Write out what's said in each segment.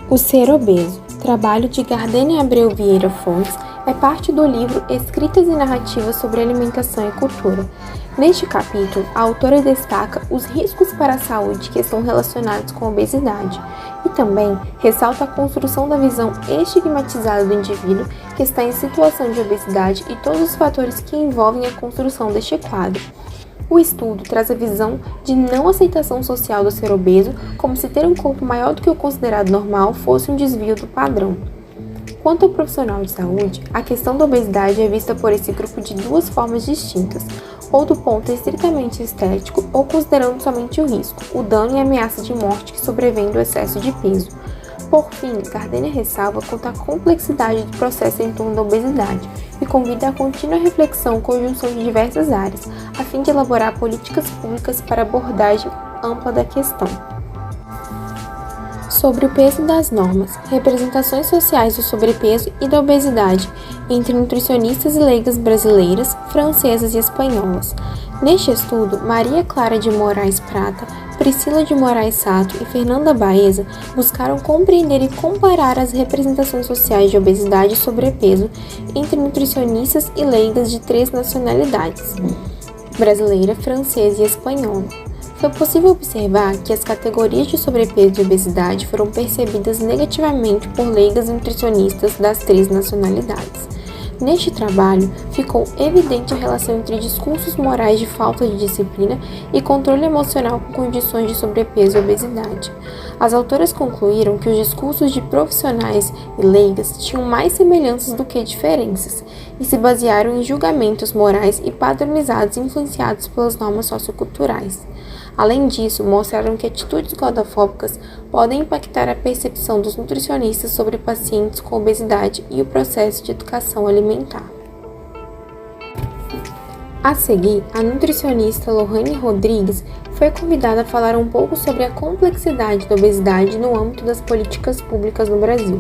O Ser Obeso, trabalho de Gardênia Abreu Vieira Fontes, é parte do livro Escritas e Narrativas sobre Alimentação e Cultura. Neste capítulo, a autora destaca os riscos para a saúde que estão relacionados com a obesidade e também ressalta a construção da visão estigmatizada do indivíduo que está em situação de obesidade e todos os fatores que envolvem a construção deste quadro. O estudo traz a visão de não aceitação social do ser obeso, como se ter um corpo maior do que o considerado normal fosse um desvio do padrão. Quanto ao profissional de saúde, a questão da obesidade é vista por esse grupo de duas formas distintas, ou do ponto estritamente estético, ou considerando somente o risco, o dano e a ameaça de morte que sobrevém do excesso de peso. Por fim, Gardênia ressalva quanto à complexidade do processo em torno da obesidade e convida a contínua reflexão com conjunção de diversas áreas, a fim de elaborar políticas públicas para abordagem ampla da questão. Sobre o peso das normas, representações sociais do sobrepeso e da obesidade entre nutricionistas e leigas brasileiras, francesas e espanholas. Neste estudo, Maria Clara de Moraes Prata, Priscila de Moraes Sato e Fernanda Baeza buscaram compreender e comparar as representações sociais de obesidade e sobrepeso entre nutricionistas e leigas de 3 nacionalidades: brasileira, francesa e espanhola. Foi possível observar que as categorias de sobrepeso e obesidade foram percebidas negativamente por leigas nutricionistas das 3 nacionalidades. Neste trabalho, ficou evidente a relação entre discursos morais de falta de disciplina e controle emocional com condições de sobrepeso e obesidade. As autoras concluíram que os discursos de profissionais e leigas tinham mais semelhanças do que diferenças e se basearam em julgamentos morais e padronizados influenciados pelas normas socioculturais. Além disso, mostraram que atitudes gordofóbicas podem impactar a percepção dos nutricionistas sobre pacientes com obesidade e o processo de educação alimentar. A seguir, a nutricionista Lohane Rodrigues foi convidada a falar um pouco sobre a complexidade da obesidade no âmbito das políticas públicas no Brasil.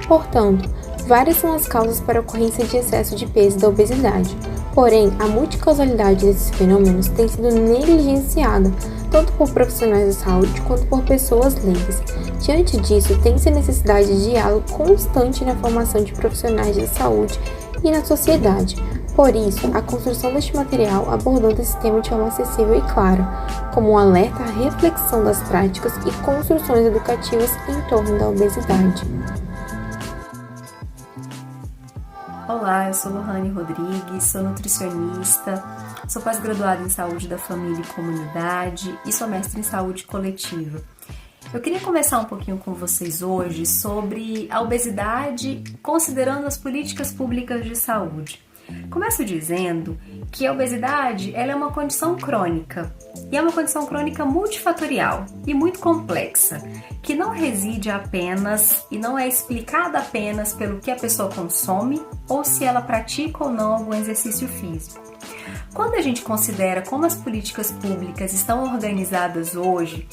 Portanto, várias são as causas para a ocorrência de excesso de peso e da obesidade. Porém, a multicausalidade desses fenômenos tem sido negligenciada, tanto por profissionais da saúde quanto por pessoas leigas. Diante disso, tem-se a necessidade de diálogo constante na formação de profissionais da saúde e na sociedade. Por isso, a construção deste material abordando esse tema de forma acessível e clara, como um alerta à reflexão das práticas e construções educativas em torno da obesidade. Olá, eu sou Lohane Rodrigues, sou nutricionista, sou pós-graduada em Saúde da Família e Comunidade e sou mestre em Saúde Coletiva. Eu queria conversar um pouquinho com vocês hoje sobre a obesidade considerando as políticas públicas de saúde. Começo dizendo que a obesidade ela é uma condição crônica e é uma condição crônica multifatorial e muito complexa, que não reside apenas e não é explicada apenas pelo que a pessoa consome ou se ela pratica ou não algum exercício físico. Quando a gente considera como as políticas públicas estão organizadas hoje,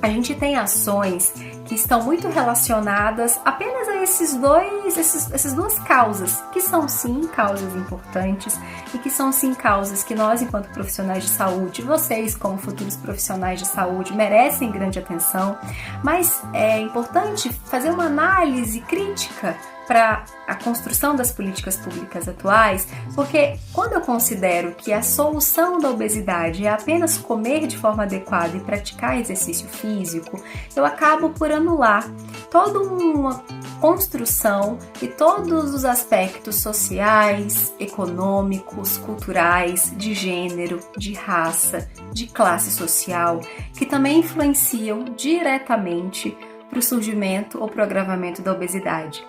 a gente tem ações que estão muito relacionadas apenas a essas duas causas, que são sim causas importantes e que são sim causas que nós, enquanto profissionais de saúde, vocês como futuros profissionais de saúde, merecem grande atenção, mas é importante fazer uma análise crítica para a construção das políticas públicas atuais, porque quando eu considero que a solução da obesidade é apenas comer de forma adequada e praticar exercício físico, eu acabo por anular toda uma construção e todos os aspectos sociais, econômicos, culturais, de gênero, de raça, de classe social, que também influenciam diretamente para o surgimento ou para o agravamento da obesidade.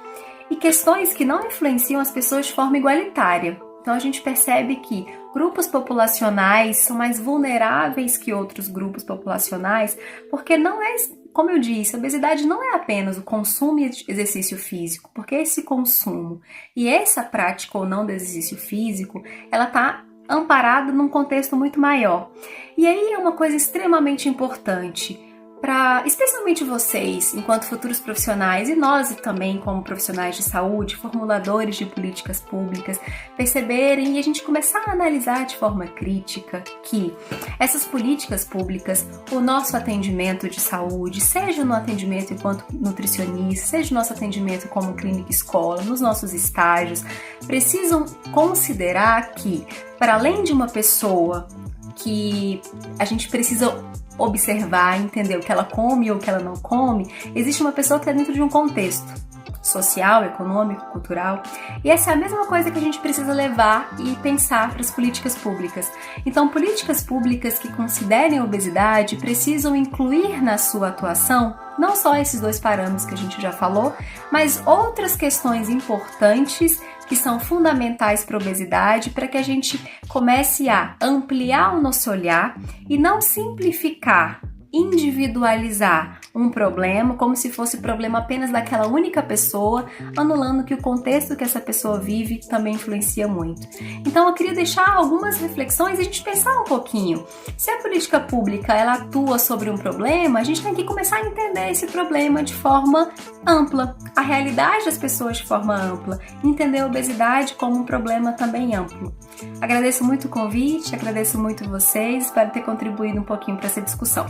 E questões que não influenciam as pessoas de forma igualitária. Então a gente percebe que grupos populacionais são mais vulneráveis que outros grupos populacionais, porque não é, como eu disse, a obesidade não é apenas o consumo de exercício físico, porque esse consumo e essa prática ou não do exercício físico, ela está amparada num contexto muito maior. E aí é uma coisa extremamente importante. para, especialmente vocês, enquanto futuros profissionais, e nós também como profissionais de saúde, formuladores de políticas públicas, perceberem e a gente começar a analisar de forma crítica que essas políticas públicas, o nosso atendimento de saúde, seja no atendimento enquanto nutricionista, seja no nosso atendimento como clínica escola, nos nossos estágios, precisam considerar que, para além de uma pessoa que a gente precisa observar, entender o que ela come ou o que ela não come, existe uma pessoa que está dentro de um contexto social, econômico, cultural, e essa é a mesma coisa que a gente precisa levar e pensar para as políticas públicas. Então, políticas públicas que considerem a obesidade precisam incluir na sua atuação não só esses dois parâmetros que a gente já falou, mas outras questões importantes que são fundamentais para a obesidade, para que a gente comece a ampliar o nosso olhar e não simplificar, individualizar um problema como se fosse problema apenas daquela única pessoa, anulando que o contexto que essa pessoa vive também influencia muito. Então eu queria deixar algumas reflexões e a gente pensar um pouquinho. Se a política pública ela atua sobre um problema, a gente tem que começar a entender esse problema de forma ampla, a realidade das pessoas de forma ampla, entender a obesidade como um problema também amplo. Agradeço muito o convite, agradeço muito vocês, espero ter contribuído um pouquinho para essa discussão.